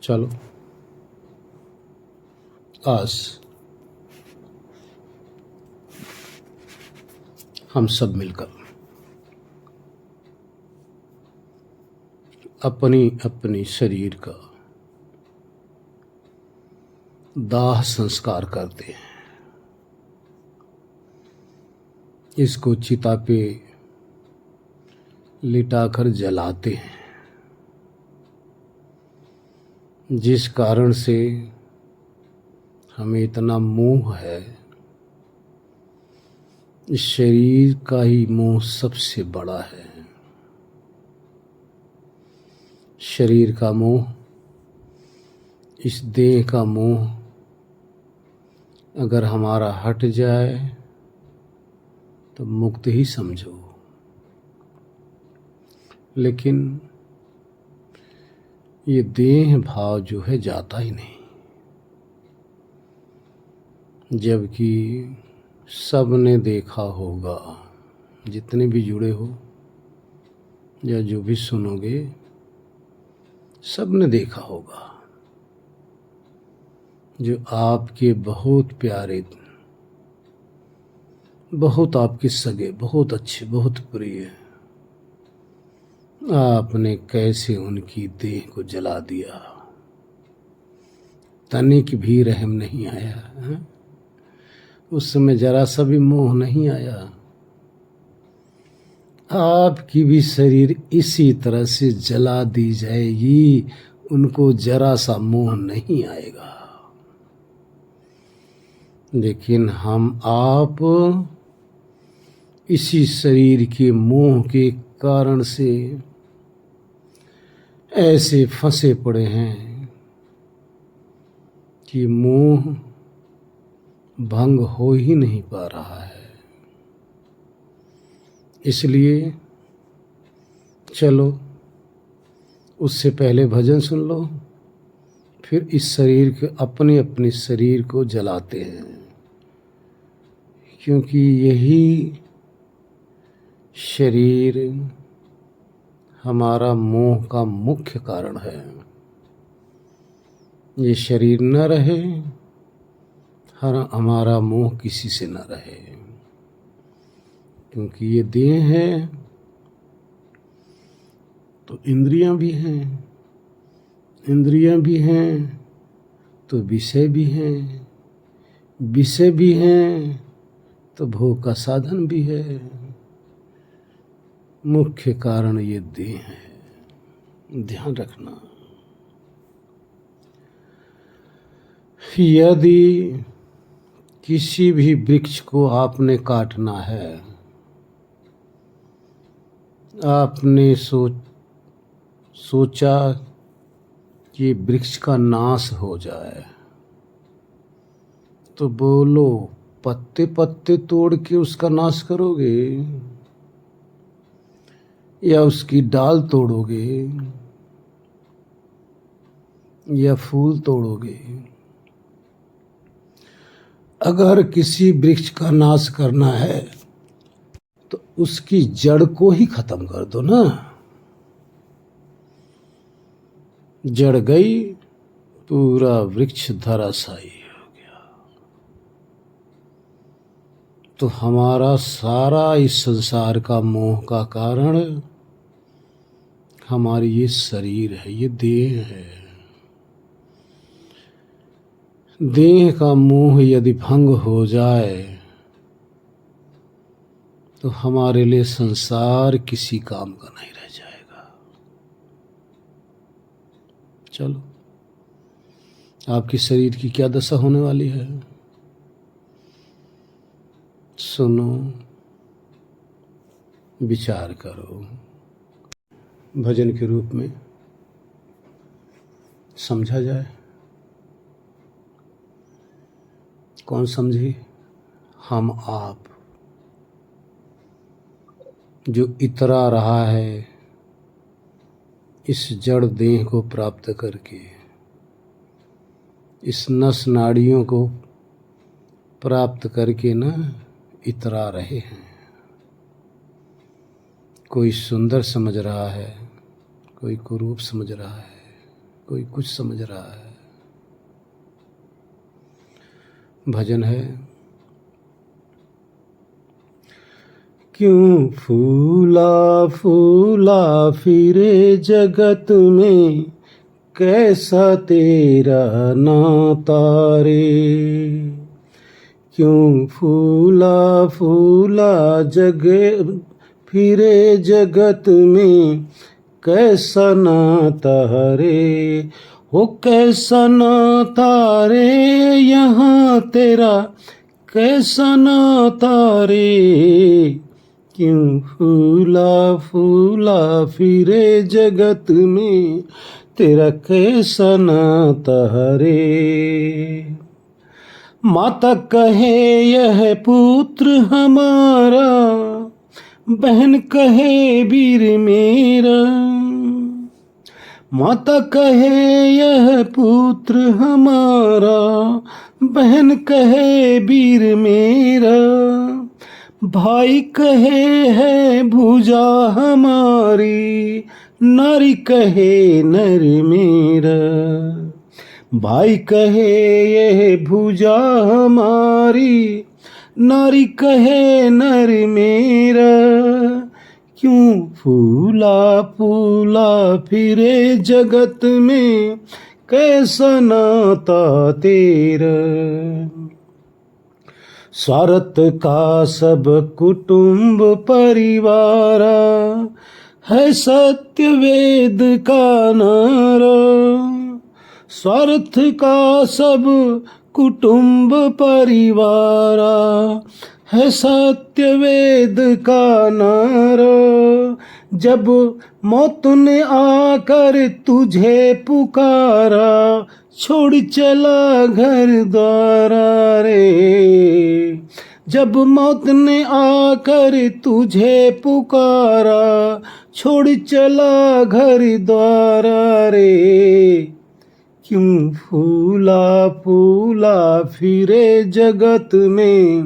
चलो आज हम सब मिलकर अपनी अपनी शरीर का दाह संस्कार करते हैं। इसको चिता पे लिटाकर जलाते हैं, जिस कारण से हमें इतना मोह है। इस शरीर का ही मोह सबसे बड़ा है। शरीर का मोह, इस देह का मोह अगर हमारा हट जाए तो मुक्त ही समझो। लेकिन ये देह भाव जो है जाता ही नहीं, जबकि सब ने देखा होगा, जितने भी जुड़े हो या जो भी सुनोगे, सब ने देखा होगा। जो आपके बहुत प्यारे, बहुत आपके सगे, बहुत अच्छे, बहुत प्रिय, आपने कैसे उनकी देह को जला दिया। तनिक भी रहम नहीं आया है? उस समय जरा सा भी मोह नहीं आया। आपकी भी शरीर इसी तरह से जला दी जाएगी, उनको जरा सा मोह नहीं आएगा। लेकिन हम आप इसी शरीर के मोह के कारण से ऐसे फंसे पड़े हैं कि मोह भंग हो ही नहीं पा रहा है। इसलिए चलो उससे पहले भजन सुन लो, फिर इस शरीर के अपने अपने शरीर को जलाते हैं, क्योंकि यही शरीर हमारा मोह का मुख्य कारण है। ये शरीर न रहे, हमारा मोह किसी से न रहे, क्योंकि ये देह है तो इंद्रियां भी हैं, इंद्रियां भी हैं तो विषय भी हैं, विषय भी हैं तो भोग का साधन भी है। मुख्य कारण ये देह है, ध्यान रखना। यदि किसी भी वृक्ष को आपने काटना है, आपने सोचा कि वृक्ष का नाश हो जाए, तो बोलो पत्ते पत्ते तोड़ के उसका नाश करोगे या उसकी डाल तोड़ोगे या फूल तोड़ोगे? अगर किसी वृक्ष का नाश करना है तो उसकी जड़ को ही खत्म कर दो ना। जड़ गई, पूरा वृक्ष धराशायी हो गया। तो हमारा सारा इस संसार का मोह का कारण हमारी ये शरीर है, ये देह है। देह का मोह यदि भंग हो जाए तो हमारे लिए संसार किसी काम का नहीं रह जाएगा। चलो, आपकी शरीर की क्या दशा होने वाली है, सुनो, विचार करो, भजन के रूप में समझा जाए। कौन समझे? हम आप, जो इतरा रहा है इस जड़ देह को प्राप्त करके, इस नस नाड़ियों को प्राप्त करके न इतरा रहे हैं। कोई सुंदर समझ रहा है, कोई कुरूप समझ रहा है, कोई कुछ समझ रहा है। भजन है, क्यों फूला फूला फिरे जगत में, कैसा तेरा नाता रे। क्यों फूला फूला फिरे जगत में, कैसा नाता रे। हो कैसा नाता रे यहाँ तेरा, कैसा नाता रे। क्यों फूला फूला फिरे जगत में, तेरा कैसा नाता रे। माता कहे यह पुत्र हमारा, बहन कहे वीर मेरा। माता कहे यह पुत्र हमारा, बहन कहे वीर मेरा। भाई कहे है भुजा हमारी, नारी कहे नर मेरा। भाई कहे यह भुजा हमारी, नारी कहे नर मेरा। क्यों फूला फूला फिरे जगत में, कैसा नाता तेरा। स्वार्थ का सब कुटुंब परिवारा, है सत्य वेद का नारा। स्वार्थ का सब कुटुंब परिवारा, है सत्य वेद का नारा। जब मौत ने आकर तुझे पुकारा, छोड़ चला घर द्वारा रे। जब मौत ने आकर तुझे पुकारा, छोड़ चला घर द्वारा रे। क्यों फूला फूला फिरे जगत में,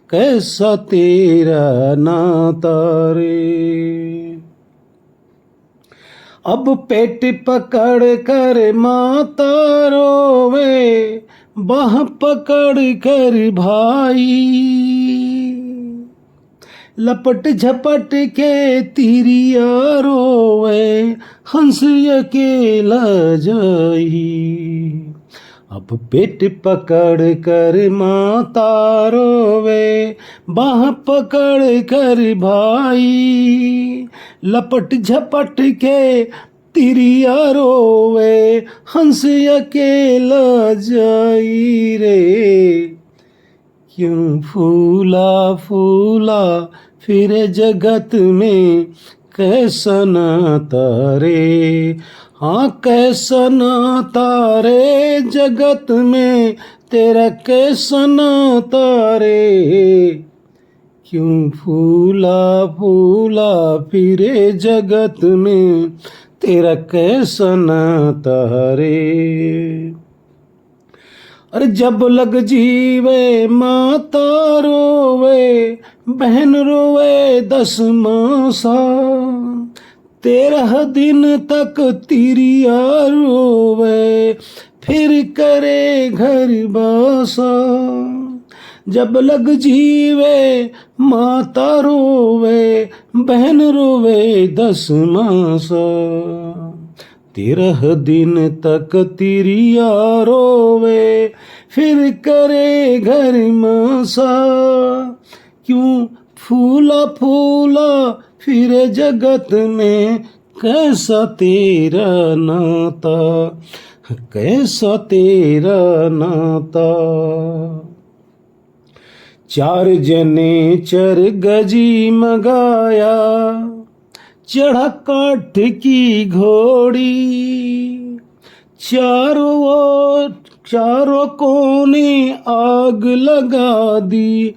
कैसा तेरा नाता रे। अब पेट पकड़ कर माता रोवे, बाह पकड़ कर भाई। लपट झपट के तिरिया रोवे, हंस अकेला जाई। अब पेट पकड़ कर माता रोवे, बाह पकड़ कर भाई। लपट झपट के तिरिया रोवे, हंस अकेला जाई रे। क्यों फूला फूला फिरे जगत में, कैसा नाता रे। हाँ कैसा नाता रे जगत में, तेरा कैसा नाता रे। क्यों फूला फूला फिरे जगत में, तेरा कैसा नाता रे। अरे जब लग जीवे माता रोवे, बहन रोवे 10 मासा। 13 दिन तक तिरिया रोवे, फिर करे घर बासा। जब लग जीवे माता रोवे, बहन रोवे 10 मासा। 13 दिन तक तिरिया रोवे, फिर करे घर मासा। क्यों फूला फूला फिरे जगत में, कैसा तेरा नाता, कैसा तेरा नाता। 4 जने चर गजी मंगाया, चढ़ा काठ की घोड़ी। चारों कोने आग लगा दी,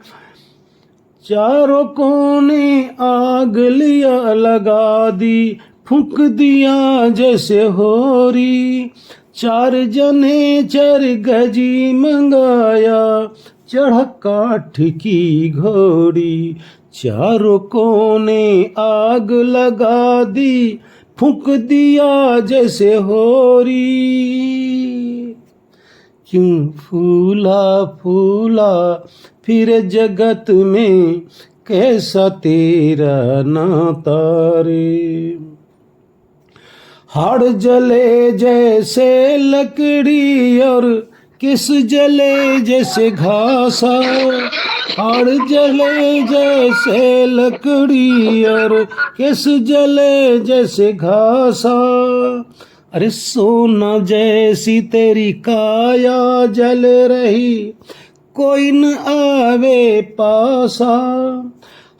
चारों कोने आग लिया लगा दी। फूंक दिया जैसे होरी, 4 जने चर गजी मंगाया, चढ़ा काठ की घोड़ी। चारों कोने आग लगा दी, फूंक दिया जैसे होरी, क्यों फूला फूला फिर जगत में कैसा तेरा नाता रे। हाड़ जले जैसे लकड़ी और किस जले जैसे घासा, हाड़ जले जैसे लकड़ी और किस जले जैसे घासा। अरे सोना जैसी तेरी काया जल रही, कोई न आवे पासा।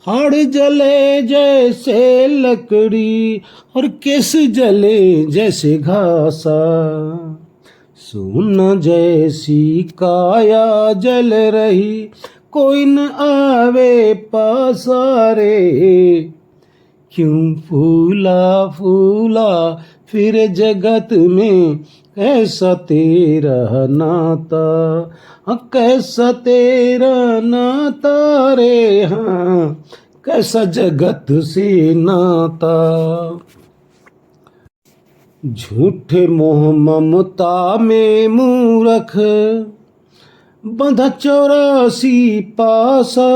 हाड़ जले जैसे लकड़ी और केस जले जैसे घासा। सोना जैसी काया जल रही, कोई न आवे पासा रे। क्यों फूला फूला फिर जगत में कैसा तेरा नाता, कैसा तेरा नाता रे। हाँ, कैसा जगत से नाता। झूठे मोह ममता में मूरख बंधा 84 पासा।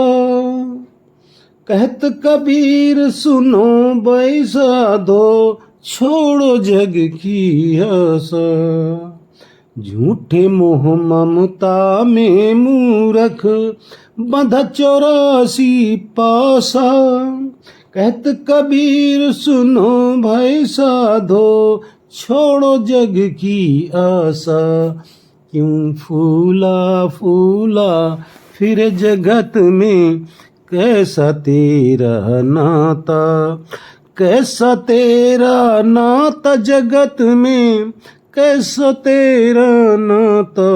कहत कबीर सुनो बैसा दो, छोड़ो जग की आशा। झूठे मोह ममता में मूरख बंधा 84 पासा। कहत कबीर सुनो भाई साधो, छोड़ो जग की आशा। क्यों फूला फूला फिर जगत में कैसा तेरा नाता, कैसा तेरा नाता जगत में, कैसा तेरा नाता।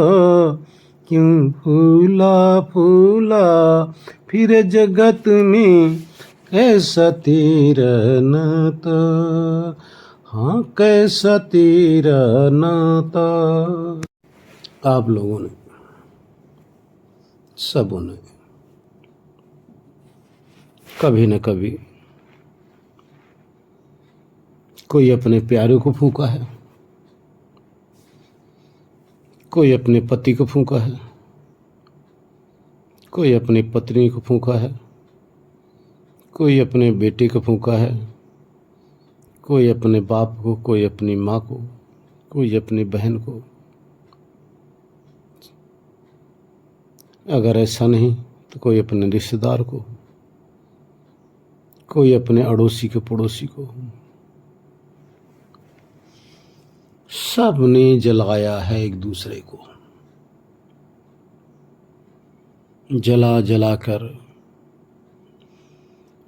क्यों फूला फूला फिर जगत में कैसा तेरा नाता। हाँ, कैसा तेरा नाता। आप लोगों ने, सबों ने कभी न कभी कोई अपने प्यारे को फूंका है, कोई अपने पति को फूंका है, कोई अपनी पत्नी को फूंका है, कोई अपने बेटे को फूंका है, कोई अपने बाप को, कोई अपनी माँ को, कोई अपनी बहन को। अगर ऐसा नहीं तो कोई अपने रिश्तेदार को, कोई अपने अड़ोसी के पड़ोसी को। सब ने जलाया है एक दूसरे को, जला जला कर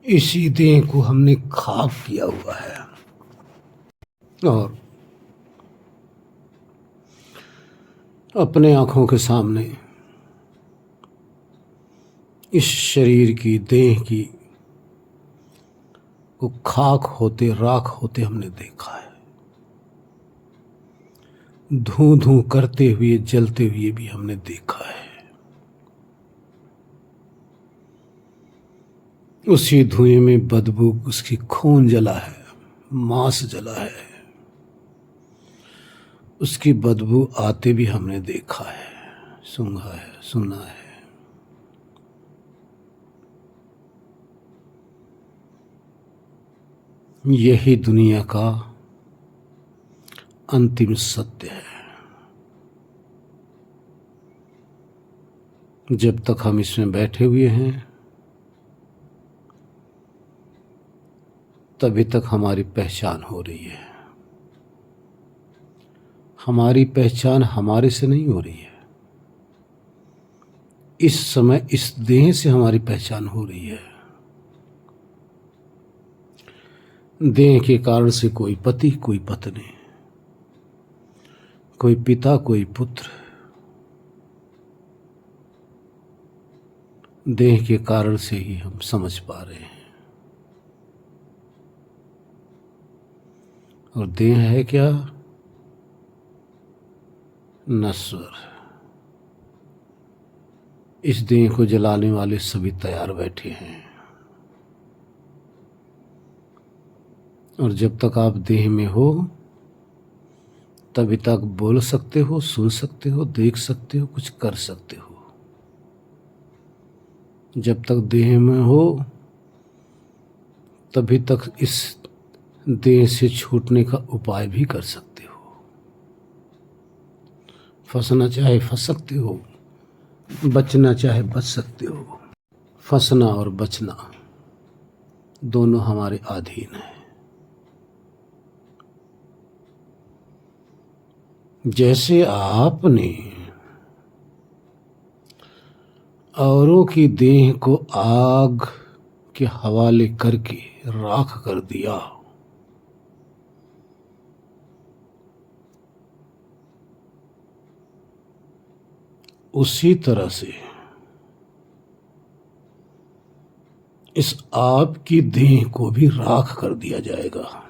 इसी देह को हमने खाक किया हुआ है। और अपने आंखों के सामने इस शरीर की, देह की को खाक होते, राख होते हमने देखा है। धूं धूं करते हुए, जलते हुए भी हमने देखा है। उसी धुएं में बदबू, उसकी खून जला है, मांस जला है, उसकी बदबू आते भी हमने देखा है, सुना है, सुना है। यही दुनिया का अंतिम सत्य है। जब तक हम इसमें बैठे हुए हैं तभी तक हमारी पहचान हो रही है। हमारी पहचान हमारे से नहीं हो रही है। इस समय इस देह से हमारी पहचान हो रही है। देह के कारण से कोई पति, कोई पत्नी, कोई पिता, कोई पुत्र। देह के कारण से ही हम समझ पा रहे हैं। और देह है क्या? नश्वर। इस देह को जलाने वाले सभी तैयार बैठे हैं। और जब तक आप देह में हो तभी तक बोल सकते हो, सुन सकते हो, देख सकते हो, कुछ कर सकते हो। जब तक देह में हो तभी तक इस देह से छूटने का उपाय भी कर सकते हो। फंसना चाहे फंस सकते हो, बचना चाहे बच सकते हो। फंसना और बचना दोनों हमारे अधीन है। जैसे आपने औरों की देह को आग के हवाले करके राख कर दिया, उसी तरह से इस आपकी देह को भी राख कर दिया जाएगा।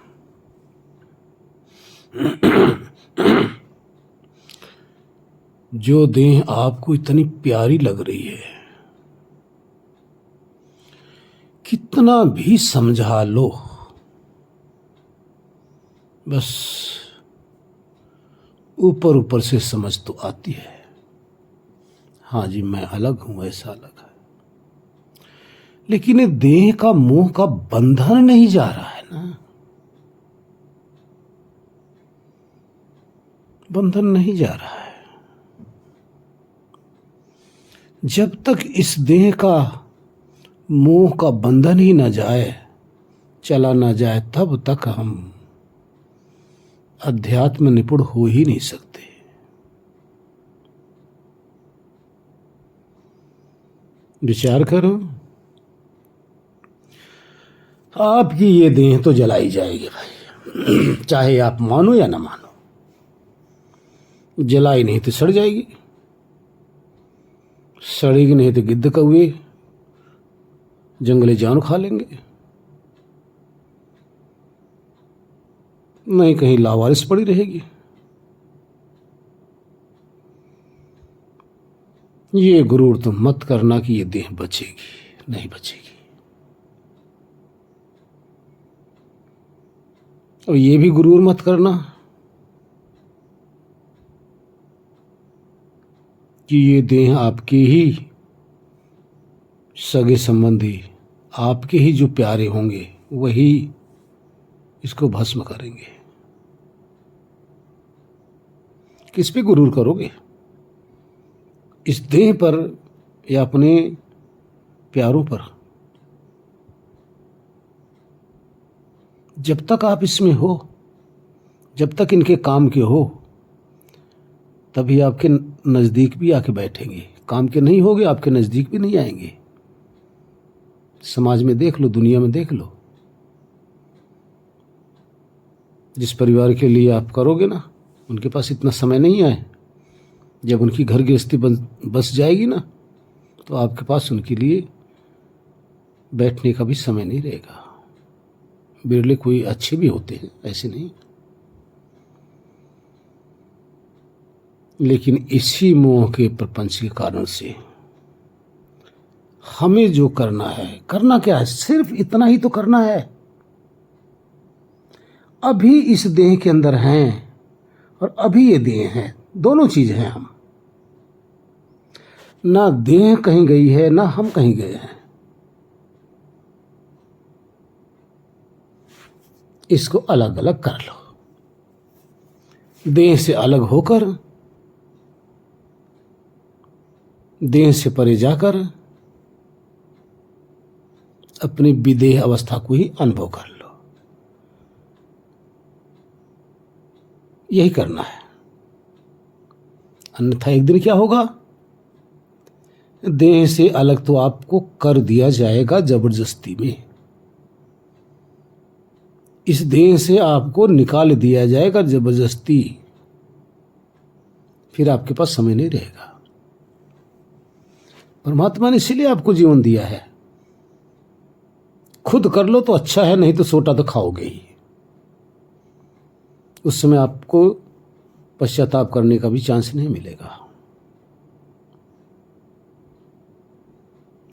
जो देह आपको इतनी प्यारी लग रही है, कितना भी समझा लो, बस ऊपर ऊपर से समझ तो आती है, हाँ जी मैं अलग हूं, ऐसा अलग है, लेकिन ये देह का मोह का बंधन नहीं जा रहा है ना, बंधन नहीं जा रहा है। जब तक इस देह का मोह का बंधन ही न जाए, चला न जाए, तब तक हम अध्यात्म निपुण हो ही नहीं सकते। विचार करो, आपकी ये देह तो जलाई जाएगी भाई, चाहे आप मानो या ना मानो, जलाई नहीं तो सड़ जाएगी, सड़ेगी नहीं तो गिद्ध कौवे जंगली जानवर खा लेंगे, नहीं कहीं लावारिस पड़ी रहेगी। ये गुरूर तो मत करना कि ये देह बचेगी, नहीं बचेगी। और ये भी गुरूर मत करना कि ये देह आपके ही सगे संबंधी, आपके ही जो प्यारे होंगे वही इसको भस्म करेंगे। किस पे गुरूर करोगे? इस देह पर या अपने प्यारों पर? जब तक आप इसमें हो, जब तक इनके काम के हो, तभी आपके नजदीक भी आके बैठेंगे। काम के नहीं होगे, आपके नजदीक भी नहीं आएंगे। समाज में देख लो, दुनिया में देख लो, जिस परिवार के लिए आप करोगे ना, उनके पास इतना समय नहीं है। जब उनकी घर गृहस्थी बस जाएगी ना, तो आपके पास उनके लिए बैठने का भी समय नहीं रहेगा। बिरले कोई अच्छे भी होते हैं, ऐसे नहीं, लेकिन इसी मोह के प्रपंच के कारण से हमें जो करना है, करना क्या है, सिर्फ इतना ही तो करना है। अभी इस देह के अंदर हैं और अभी ये देह है, दोनों चीज हैं हम। ना देह कहीं गई है, ना हम कहीं गए हैं। इसको अलग अलग कर लो। देह से अलग होकर, देह से परे जाकर अपनी विदेह अवस्था को ही अनुभव कर लो। यही करना है, अन्यथा एक दिन क्या होगा, देह से अलग तो आपको कर दिया जाएगा जबरदस्ती में। इस देह से आपको निकाल दिया जाएगा जबरदस्ती, फिर आपके पास समय नहीं रहेगा। परमात्मा ने इसीलिए आपको जीवन दिया है। खुद कर लो तो अच्छा है, नहीं तो सोटा तो खाओगे ही। उस समय आपको पश्चाताप करने का भी चांस नहीं मिलेगा।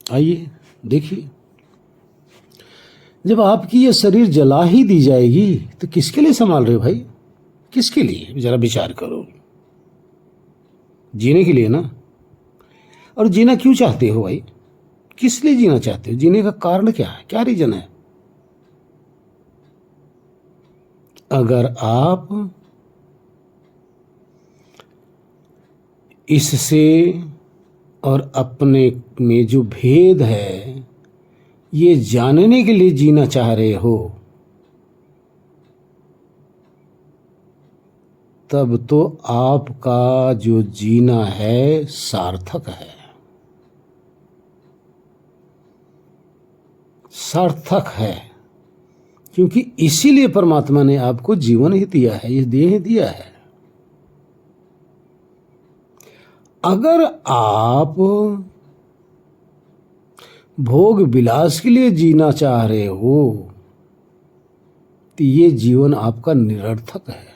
आइए देखिए, जब आपकी ये शरीर जला ही दी जाएगी तो किसके लिए संभाल रहे हो भाई? किसके लिए? जरा विचार करो। जीने के लिए ना। और जीना क्यों चाहते हो भाई? किस लिए जीना चाहते हो? जीने का कारण क्या है? क्या रीजन है? अगर आप इससे और अपने में जो भेद है ये जानने के लिए जीना चाह रहे हो, तब तो आपका जो जीना है सार्थक है। सार्थक है, क्योंकि इसीलिए परमात्मा ने आपको जीवन ही दिया है, ये देह दिया है। अगर आप भोग विलास के लिए जीना चाह रहे हो तो ये जीवन आपका निरर्थक है,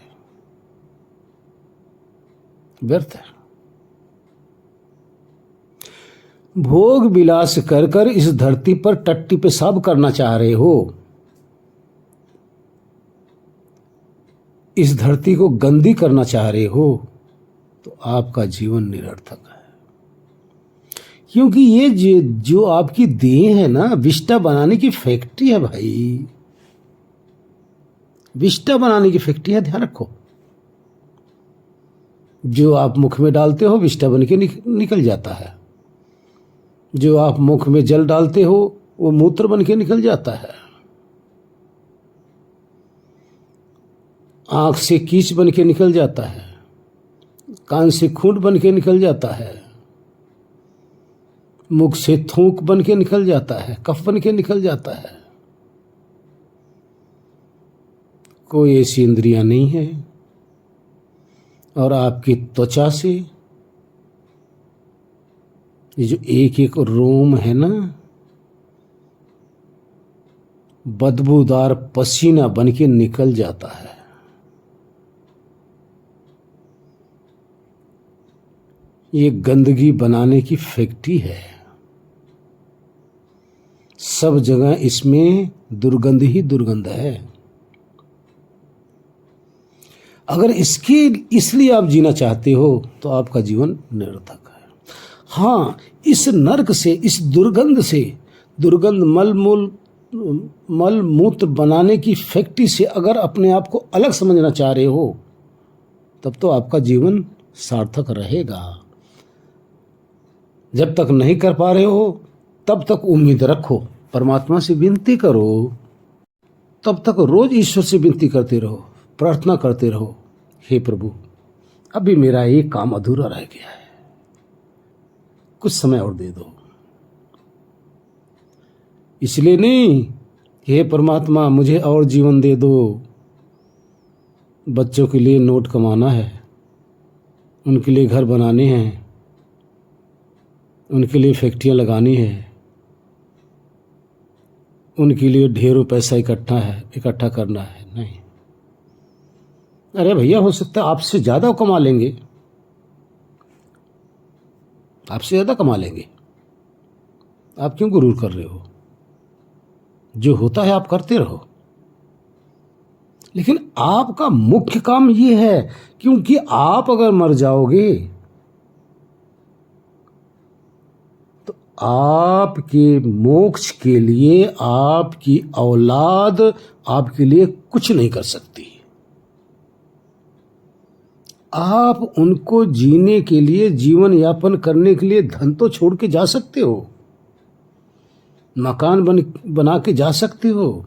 व्यर्थ है। भोग विलास कर कर इस धरती पर टट्टी पेशाब करना चाह रहे हो, इस धरती को गंदी करना चाह रहे हो, तो आपका जीवन निरर्थक है। क्योंकि ये जो आपकी देह है ना, विष्टा बनाने की फैक्ट्री है भाई, विष्टा बनाने की फैक्ट्री है, ध्यान रखो। जो आप मुख में डालते हो विष्टा बन के निकल जाता है, जो आप मुख में जल डालते हो वो मूत्र बन के निकल जाता है, आंख से कीच बन के निकल जाता है, कान से खूंट बन के निकल जाता है, मुख से थूक बन के निकल जाता है, कफ बन के निकल जाता है। कोई ऐसी इंद्रियां नहीं है। और आपकी त्वचा से ये जो एक एक रोम है ना, बदबूदार पसीना बन के निकल जाता है। ये गंदगी बनाने की फैक्ट्री है। सब जगह इसमें दुर्गंध ही दुर्गंध है। अगर इसलिए आप जीना चाहते हो तो आपका जीवन निरर्थक है। हाँ, इस नरक से, इस दुर्गंध से, दुर्गंध मल मूत्र बनाने की फैक्ट्री से अगर अपने आप को अलग समझना चाह रहे हो तब तो आपका जीवन सार्थक रहेगा। जब तक नहीं कर पा रहे हो तब तक उम्मीद रखो, परमात्मा से विनती करो, तब तक रोज ईश्वर से विनती करते रहो, प्रार्थना करते रहो, हे प्रभु अभी मेरा एक काम अधूरा रह गया है, कुछ समय और दे दो। इसलिए नहीं, हे परमात्मा मुझे और जीवन दे दो, बच्चों के लिए नोट कमाना है, उनके लिए घर बनाने हैं, उनके लिए फैक्ट्रियां लगानी है, उनके लिए ढेरों पैसा इकट्ठा करना है। नहीं, अरे भैया हो सकता है आपसे ज़्यादा कमा लेंगे, आपसे ज़्यादा कमा लेंगे, आप क्यों गुरूर कर रहे हो? जो होता है आप करते रहो, लेकिन आपका मुख्य काम ये है, क्योंकि आप अगर मर जाओगे तो आपके मोक्ष के लिए आपकी औलाद आपके लिए कुछ नहीं कर सकती। आप उनको जीने के लिए, जीवन यापन करने के लिए धन तो छोड़ के जा सकते हो, मकान बना के जा सकते हो,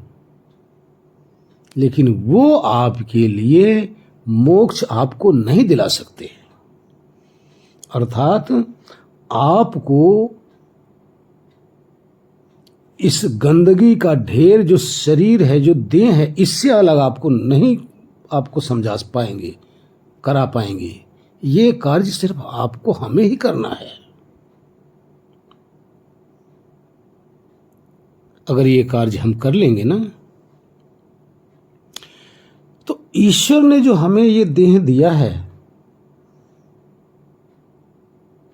लेकिन वो आपके लिए मोक्ष आपको नहीं दिला सकते। अर्थात आपको इस गंदगी का ढेर जो शरीर है, जो देह है, इससे अलग आपको समझा पाएंगे, करा पाएंगे। ये कार्य सिर्फ आपको हमें ही करना है। अगर ये कार्य हम कर लेंगे ना, तो ईश्वर ने जो हमें ये देह दिया है,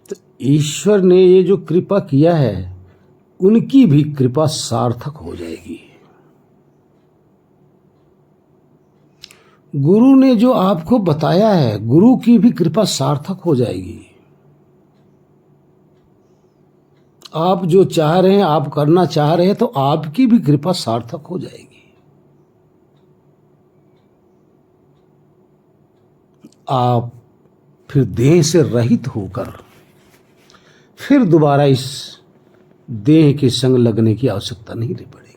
तो ईश्वर ने ये जो कृपा किया है, उनकी भी कृपा सार्थक हो जाएगी। गुरु ने जो आपको बताया है, गुरु की भी कृपा सार्थक हो जाएगी। आप जो चाह रहे हैं, आप करना चाह रहे हैं, तो आपकी भी कृपा सार्थक हो जाएगी। आप फिर देह से रहित होकर फिर दोबारा इस देह के संग लगने की आवश्यकता नहीं रह पड़ेगी।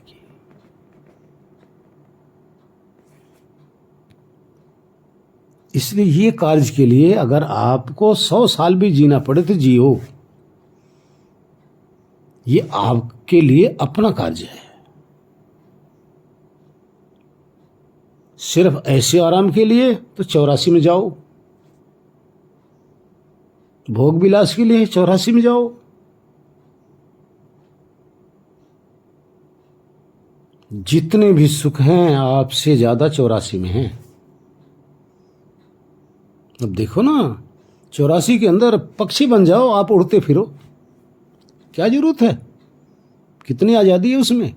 इसलिए ये कार्य के लिए अगर आपको 100 साल भी जीना पड़े तो जियो। ये आपके लिए अपना कार्य है। सिर्फ ऐसे आराम के लिए तो 84 में जाओ, भोग विलास के लिए 84 में जाओ। जितने भी सुख हैं आपसे ज्यादा 84 में हैं। अब देखो ना, 84 के अंदर पक्षी बन जाओ, आप उड़ते फिरो, क्या जरूरत है? कितनी आजादी है उसमें।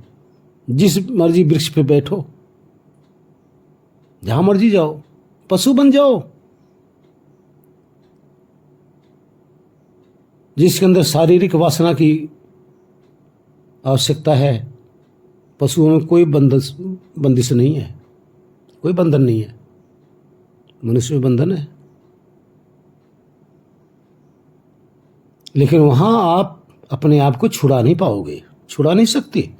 जिस मर्जी वृक्ष पे बैठो, जहां मर्जी जाओ, पशु बन जाओ, जिसके अंदर शारीरिक वासना की आवश्यकता है। पशुओं में कोई बंदिश नहीं है, कोई बंधन नहीं है। मनुष्य में बंधन है, लेकिन वहां आप अपने आप को छुड़ा नहीं पाओगे, छुड़ा नहीं सकते।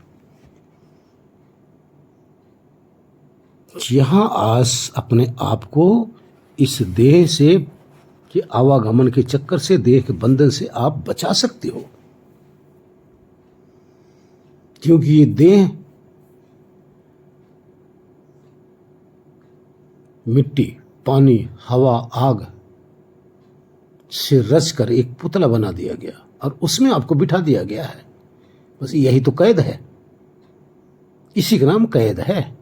यहां आस अपने आप को इस देह से के आवागमन के चक्कर से, देह के बंधन से आप बचा सकते हो। क्योंकि ये देह मिट्टी, पानी, हवा, आग से रचकर एक पुतला बना दिया गया और उसमें आपको बिठा दिया गया है। बस यही तो कैद है, इसी का नाम कैद है।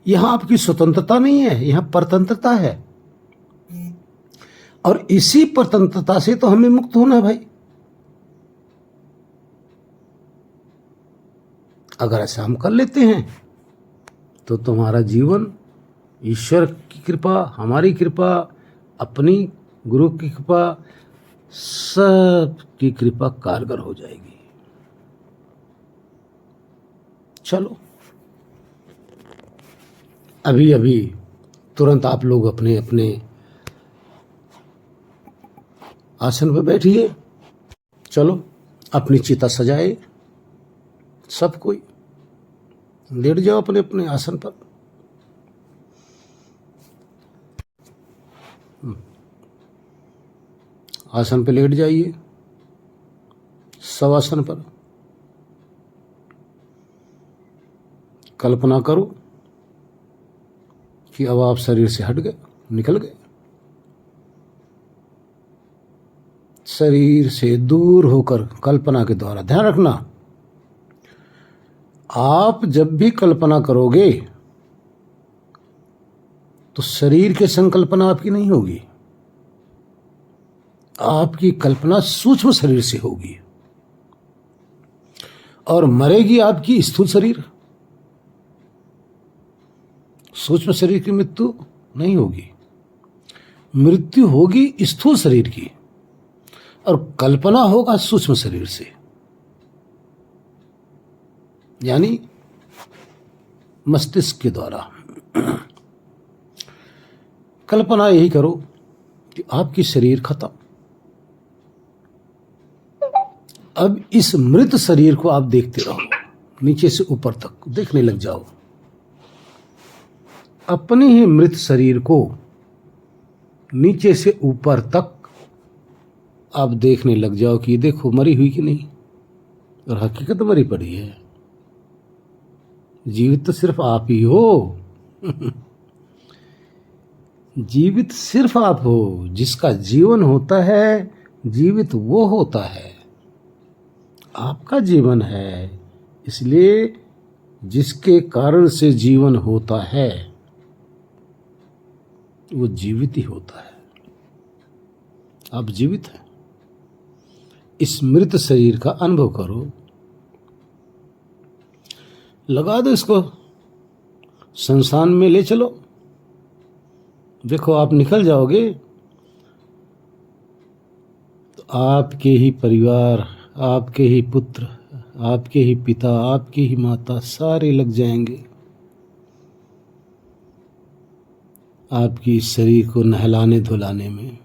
यहां आपकी स्वतंत्रता नहीं है, यहां परतंत्रता है। और इसी परतंत्रता से तो हमें मुक्त होना है भाई। अगर ऐसा हम कर लेते हैं तो तुम्हारा जीवन ईश्वर की कृपा, हमारी कृपा, अपनी गुरु की कृपा, सब की कृपा कारगर हो जाएगी। चलो अभी अभी तुरंत आप लोग अपने अपने आसन पर बैठिए। चलो अपनी चिता सजाए, सब कोई लेट जाओ अपने अपने आसन पर। आसन पर लेट जाइए, शवासन पर। कल्पना करो कि अब आप शरीर से हट गए, निकल गए, शरीर से दूर होकर कल्पना के द्वारा। ध्यान रखना, आप जब भी कल्पना करोगे तो शरीर के संकल्पना आपकी नहीं होगी, आपकी कल्पना सूक्ष्म शरीर से होगी। और मरेगी आपकी स्थूल शरीर, सूक्ष्म शरीर की मृत्यु नहीं होगी। मृत्यु होगी स्थूल शरीर की और कल्पना होगा सूक्ष्म शरीर से। यानी मस्तिष्क के द्वारा कल्पना यही करो कि आपकी शरीर खत्म। अब इस मृत शरीर को आप देखते रहो, नीचे से ऊपर तक देखने लग जाओ। अपने ही मृत शरीर को नीचे से ऊपर तक आप देखने लग जाओ कि देखो मरी हुई कि नहीं। और हकीकत मरी पड़ी है। जीवित तो सिर्फ आप ही हो। जीवित सिर्फ आप हो। जिसका जीवन होता है, जीवित वो होता है। आपका जीवन है, इसलिए जिसके कारण से जीवन होता है वो जीवित ही होता है। आप जीवित हैं। इस मृत शरीर का अनुभव करो, लगा दो इसको, शमशान में ले चलो, देखो आप निकल जाओगे तो आपके ही परिवार, आपके ही पुत्र, आपके ही पिता, आपकी ही माता सारे लग जाएंगे आपकी इस शरीर को नहलाने धुलाने में,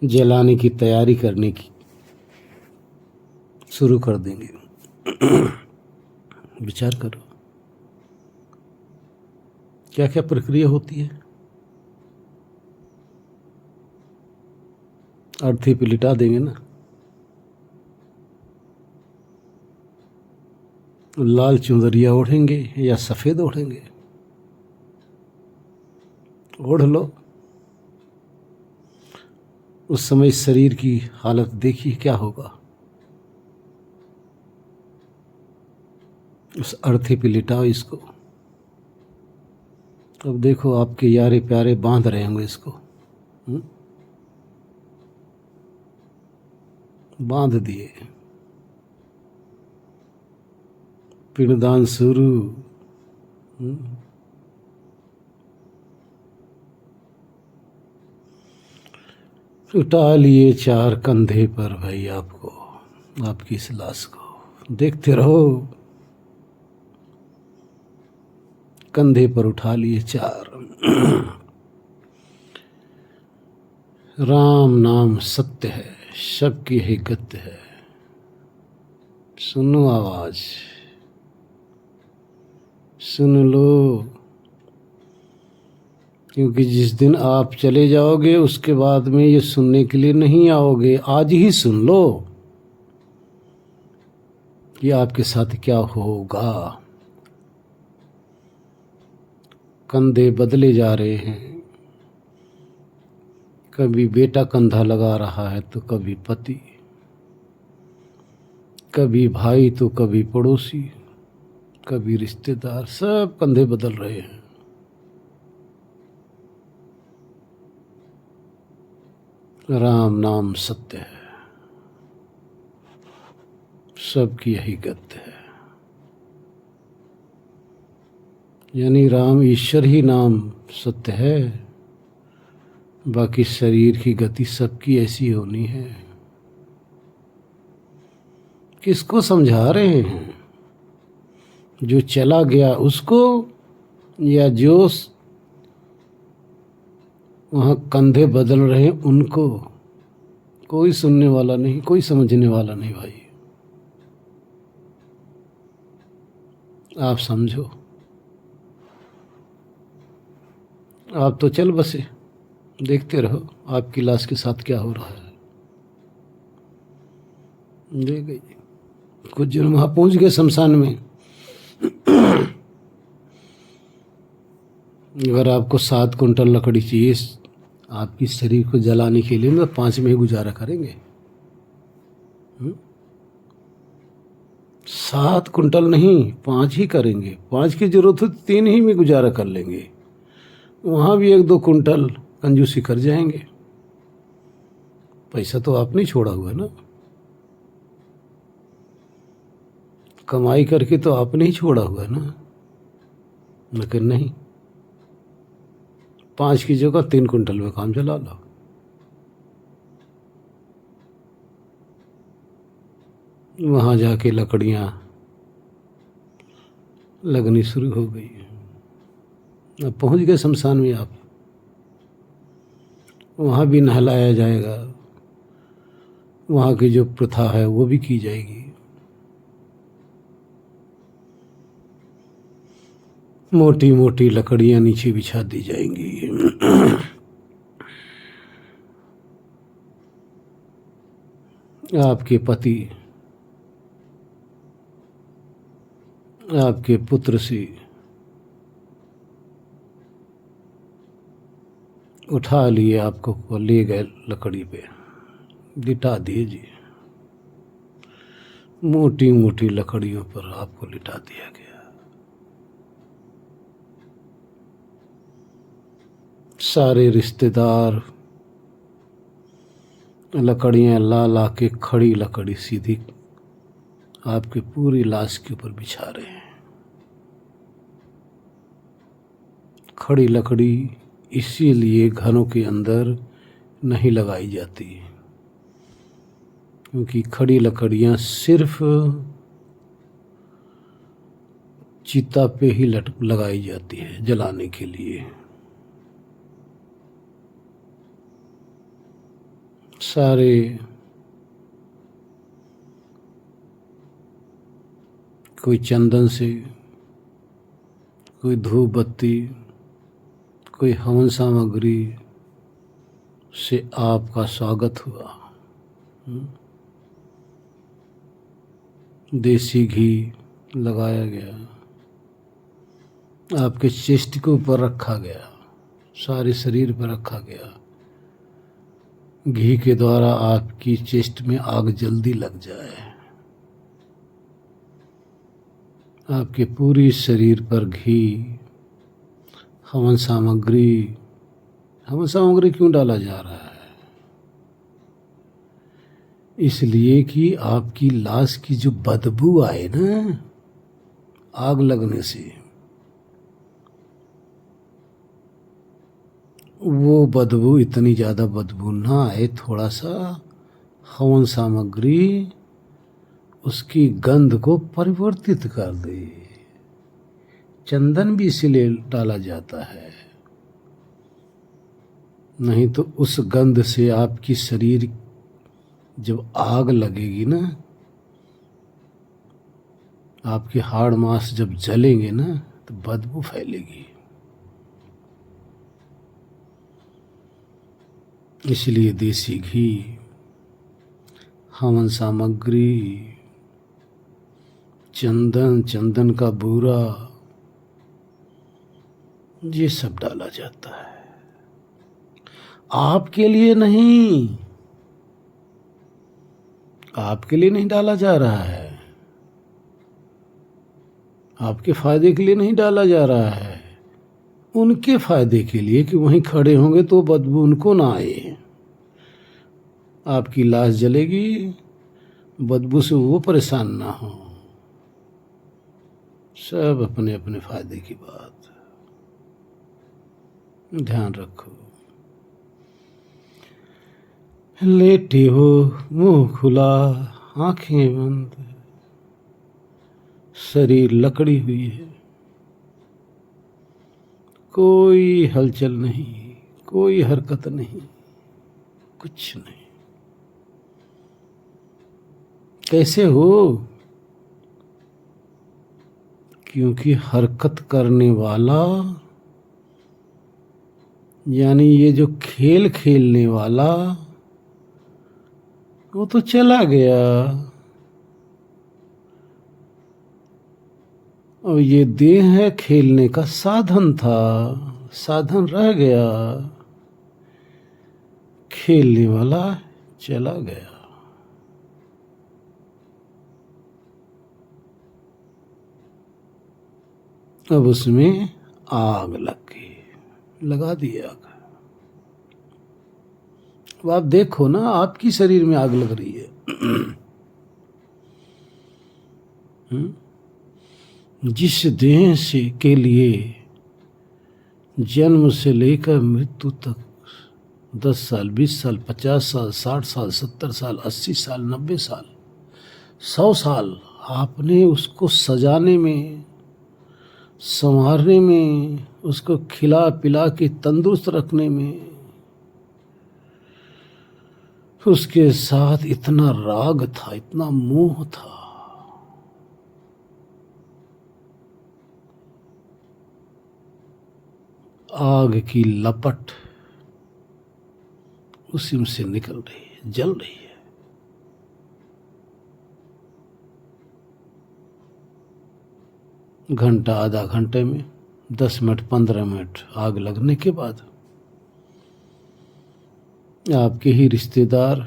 जलाने की तैयारी करने की शुरू कर देंगे। विचार करो क्या क्या प्रक्रिया होती है। अर्थी पे लिटा देंगे ना, लाल चुंदरिया ओढ़ेंगे या सफ़ेद ओढ़ेंगे, ओढ़ लो। उस समय इस शरीर की हालत देखिए क्या होगा। उस अर्थी पे लिटाओ इसको। अब देखो आपके यारे प्यारे बांध रहे होंगे इसको, बांध दिए। पिंडदान शुरू। उठा लिए चार कंधे पर भाई आपको, आपकी इस लाश को देखते रहो। कंधे पर उठा लिए चार। राम नाम सत्य है, सबकी ही गत्य है। सुनो आवाज, सुन लो, क्योंकि जिस दिन आप चले जाओगे उसके बाद में ये सुनने के लिए नहीं आओगे। आज ही सुन लो कि आपके साथ क्या होगा। कंधे बदले जा रहे हैं, कभी बेटा कंधा लगा रहा है तो कभी पति, कभी भाई तो कभी पड़ोसी, कभी रिश्तेदार, सब कंधे बदल रहे हैं। राम नाम सत्य है, सबकी यही गत है। यानी राम ईश्वर ही नाम सत्य है, बाकी शरीर की गति सबकी ऐसी होनी है। किसको समझा रहे हैं? जो चला गया उसको, या जो वहाँ कंधे बदल रहे हैं उनको? कोई सुनने वाला नहीं, कोई समझने वाला नहीं भाई। आप समझो, आप तो चल बसे, देखते रहो आपकी लाश के साथ क्या हो रहा है। ले गई, कुछ जन वहाँ पहुँच गए शमशान में। अगर आपको 7 कुंटल लकड़ी चाहिए आपकी शरीर को जलाने के लिए, तो 5 में ही गुजारा करेंगे। 7 कुंटल नहीं, 5 ही करेंगे। 5 की जरूरत हो 3 ही में गुजारा कर लेंगे। वहाँ भी 1-2 कुंटल कंजूसी कर जाएंगे। पैसा तो आपने छोड़ा हुआ है ना, कमाई करके तो आपने ही छोड़ा हुआ है ना। लेकिन नहीं, 5 की जगह 3 कुंटल में काम चला लो। वहाँ जाके लकड़ियाँ लगनी शुरू हो गई। अब पहुँच गए शमशान में आप, वहाँ भी नहलाया जाएगा, वहाँ की जो प्रथा है वो भी की जाएगी। मोटी मोटी लकड़ियाँ नीचे बिछा दी जाएंगी। आपके पति, आपके पुत्र से उठा लिए, आपको ले गए लकड़ी पे, लिटा दिए जी। मोटी मोटी लकड़ियों पर आपको लिटा दिया गया। सारे रिश्तेदार लकड़ियाँ ला ला के खड़ी लकड़ी सीधी आपके पूरी लाश के ऊपर बिछा रहे हैं। खड़ी लकड़ी इसीलिए घरों के अंदर नहीं लगाई जाती, क्योंकि खड़ी लकड़ियाँ सिर्फ चिता पे ही लगाई जाती है जलाने के लिए। सारे कोई चंदन से, कोई धूप बत्ती, कोई हवन सामग्री से आपका स्वागत हुआ। देसी घी लगाया गया, आपके चेस्ट के ऊपर रखा गया, सारे शरीर पर रखा गया। घी के द्वारा आपकी चेस्ट में आग जल्दी लग जाए, आपके पूरी शरीर पर घी। हवन सामग्री क्यों डाला जा रहा है? इसलिए कि आपकी लाश की जो बदबू आए ना आग लगने से, वो बदबू इतनी ज़्यादा बदबू ना आए, थोड़ा सा हवन सामग्री उसकी गंध को परिवर्तित कर दे। चंदन भी इसीलिए डाला जाता है, नहीं तो उस गंध से आपकी शरीर जब आग लगेगी ना, आपके हाड़ मांस जब जलेंगे ना, तो बदबू फैलेगी। इसलिए देसी घी, हवन सामग्री, चंदन का बूरा, ये सब डाला जाता है। आपके लिए नहीं, आपके लिए नहीं डाला जा रहा है, आपके फायदे के लिए नहीं डाला जा रहा है, उनके फायदे के लिए कि वहीं खड़े होंगे तो बदबू उनको ना आए। आपकी लाश जलेगी, बदबू से वो परेशान ना हो। सब अपने अपने फायदे की बात, ध्यान रखो। लेटे हो, मुंह खुला, आंखें बंद, शरीर लकड़ी हुई है, कोई हलचल नहीं, कोई हरकत नहीं, कुछ नहीं। कैसे हो? क्योंकि हरकत करने वाला, यानी ये जो खेल खेलने वाला, वो तो चला गया, और ये देह है खेलने का साधन था, साधन रह गया, खेलने वाला चला गया। अब उसमें आग लग गई, लगा दी आग। अब आप देखो ना, आपकी शरीर में आग लग रही है। जिस देह से के लिए जन्म से लेकर मृत्यु तक 10 साल, 20 साल, 50 साल, 60 साल, 70 साल, 80 साल, 90 साल, 100 साल आपने उसको सजाने में, संवारने में, उसको खिला पिला के तंदुरुस्त रखने में, उसके साथ इतना राग था, इतना मोह था, आग की लपट उसी में से निकल रही है, जल रही है। घंटा, आधा घंटे में, 10 मिनट, 15 मिनट आग लगने के बाद आपके ही रिश्तेदार,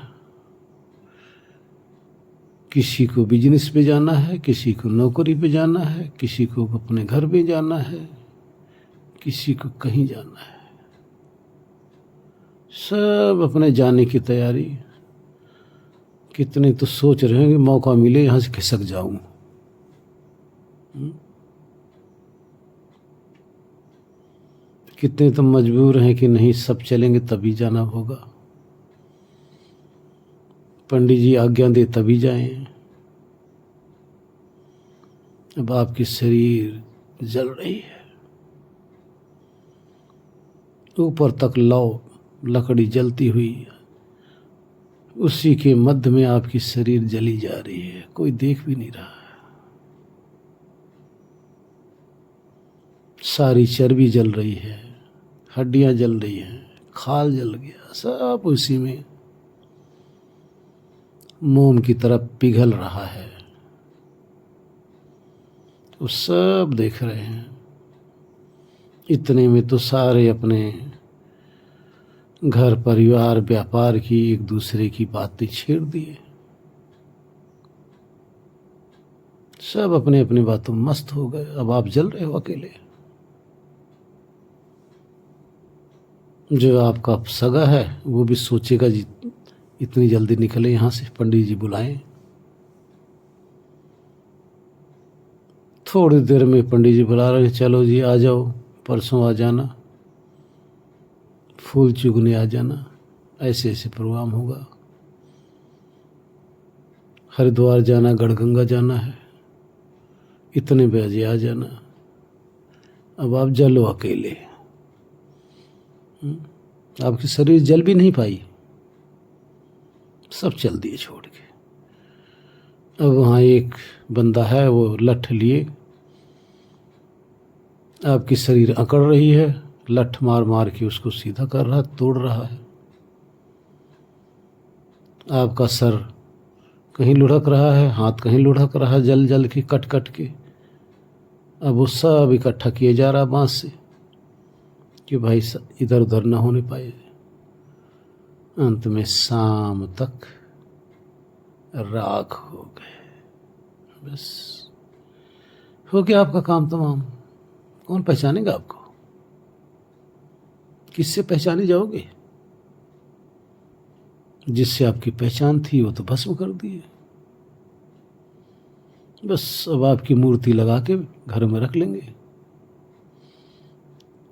किसी को बिजनेस पे जाना है, किसी को नौकरी पे जाना है, किसी को अपने घर पे जाना है, किसी को कहीं जाना है, सब अपने जाने की तैयारी। कितने तो सोच रहे हैं कि मौका मिले यहां से खिसक जाऊं। कितने तो मजबूर हैं कि नहीं सब चलेंगे तभी जाना होगा, पंडित जी आज्ञा दे तभी जाएं। अब आपकी शरीर जल रही है, ऊपर तक लौ लकड़ी जलती हुई, उसी के मध्य में आपकी शरीर जली जा रही है, कोई देख भी नहीं रहा। सारी चर्बी जल रही है, हड्डियां जल रही हैं, खाल जल गया, सब उसी में मोम की तरफ पिघल रहा है। वो सब देख रहे हैं। इतने में तो सारे अपने घर परिवार व्यापार की एक दूसरे की बातें छेड़ दिए। सब अपने अपनी बातों में मस्त हो गए। अब आप जल रहे हो अकेले। जो आपका सगा है वो भी सोचेगा जी इतनी जल्दी निकले यहाँ से, पंडित जी बुलाएं। थोड़ी देर में पंडित जी बुला रहे हैं, चलो जी आ जाओ, परसों आ जाना, फूल चुगने आ जाना, ऐसे ऐसे प्रोग्राम होगा। हरिद्वार जाना, गढ़गंगा जाना है, इतने बजे आ जाना। अब आप जलो अकेले। आपकी शरीर जल भी नहीं पाई, सब चल दिए छोड़ के। अब वहाँ एक बंदा है, वो लठ लिए आपकी शरीर अकड़ रही है, लठ मार मार के उसको सीधा कर रहा, तोड़ रहा है। आपका सर कहीं लुढ़क रहा है, हाथ कहीं लुढ़क रहा है, जल जल के कट कट के। अब वो सब इकट्ठा किए जा रहा बांस से कि भाई इधर उधर न होने पाए। अंत में शाम तक राख हो गए। बस हो गया आपका काम तमाम। कौन पहचानेगा आपको? किससे पहचाने जाओगे? जिससे आपकी पहचान थी वो तो भस्म कर दिए। बस अब आपकी मूर्ति लगा के घर में रख लेंगे।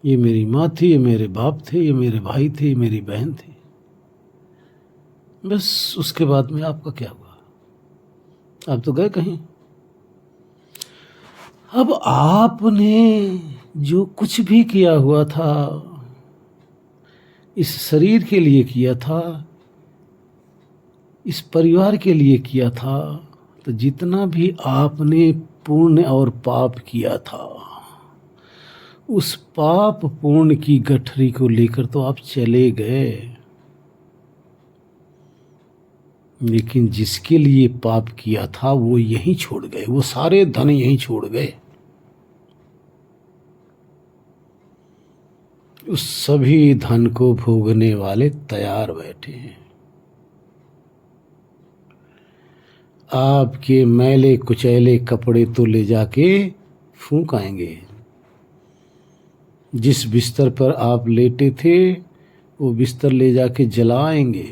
ये मेरी माँ थी, ये मेरे बाप थे, ये मेरे भाई थे, ये मेरी बहन थी। बस उसके बाद में आपका क्या हुआ? आप तो गए कहीं। अब आपने जो कुछ भी किया हुआ था इस शरीर के लिए किया था, इस परिवार के लिए किया था, तो जितना भी आपने पुण्य और पाप किया था उस पाप पुण्य की गठरी को लेकर तो आप चले गए, लेकिन जिसके लिए पाप किया था वो यहीं छोड़ गए, वो सारे धन यहीं छोड़ गए। उस सभी धन को भोगने वाले तैयार बैठे हैं। आपके मैले कुचैले कपड़े तो ले जाके फूंक आएंगे। जिस बिस्तर पर आप लेटे थे वो बिस्तर ले जाके जलाएंगे,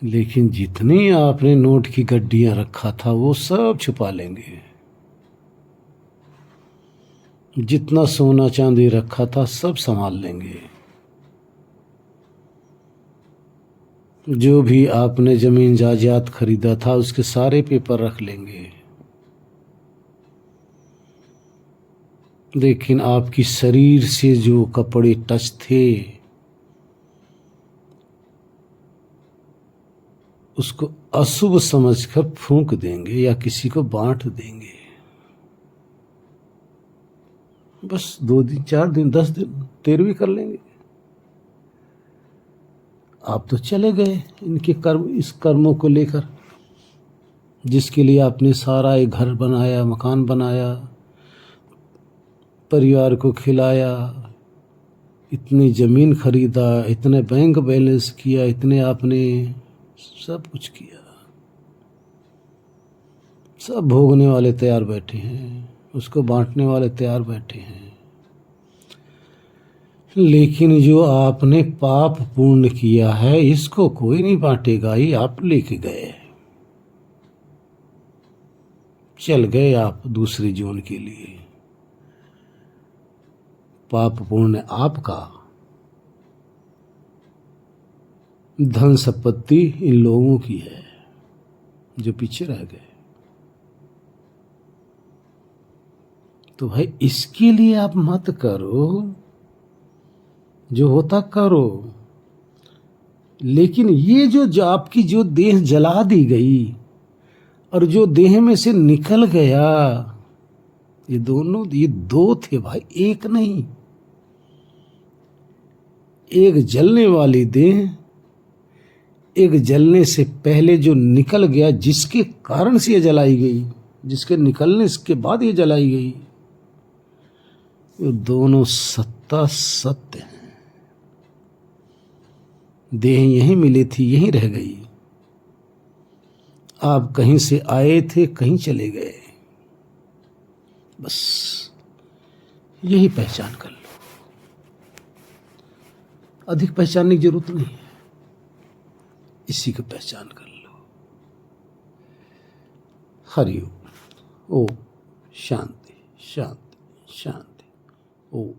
लेकिन जितनी आपने नोट की गड्डियां रखा था वो सब छुपा लेंगे। जितना सोना चांदी रखा था सब संभाल लेंगे। जो भी आपने जमीन जायदाद खरीदा था उसके सारे पेपर रख लेंगे, लेकिन आपकी शरीर से जो कपड़े टच थे उसको अशुभ समझकर फूंक देंगे या किसी को बांट देंगे। बस 2 दिन 4 दिन 10 दिन 13वीं कर लेंगे। आप तो चले गए इनके कर्म, इस कर्मों को लेकर, जिसके लिए आपने सारा एक घर बनाया, मकान बनाया, परिवार को खिलाया, इतनी ज़मीन खरीदा, इतने बैंक बैलेंस किया, इतने आपने सब कुछ किया। सब भोगने वाले तैयार बैठे हैं, उसको बांटने वाले तैयार बैठे हैं। लेकिन जो आपने पाप पूर्ण किया है इसको कोई नहीं बांटेगा, ये आप लेके गए, चल गए आप दूसरे जीवन के लिए। पाप पुण्य आपका, धन संपत्ति इन लोगों की है जो पीछे रह गए। तो भाई इसके लिए आप मत करो, जो होता करो, लेकिन ये जो आपकी जो देह जला दी गई और जो देह में से निकल गया, ये दो थे भाई, एक नहीं। एक जलने वाली देह, एक जलने से पहले जो निकल गया, जिसके कारण से ये जलाई गई, जिसके निकलने के बाद ये जलाई गई। ये दोनों सत्ता सत्य हैं। देह यहीं मिली थी, यहीं रह गई। आप कहीं से आए थे, कहीं चले गए। बस यही पहचान कर लो, अधिक पहचानने की जरूरत नहीं है, इसी को पहचान कर लो। हरि ओम। शांति शांति शांति। ओम।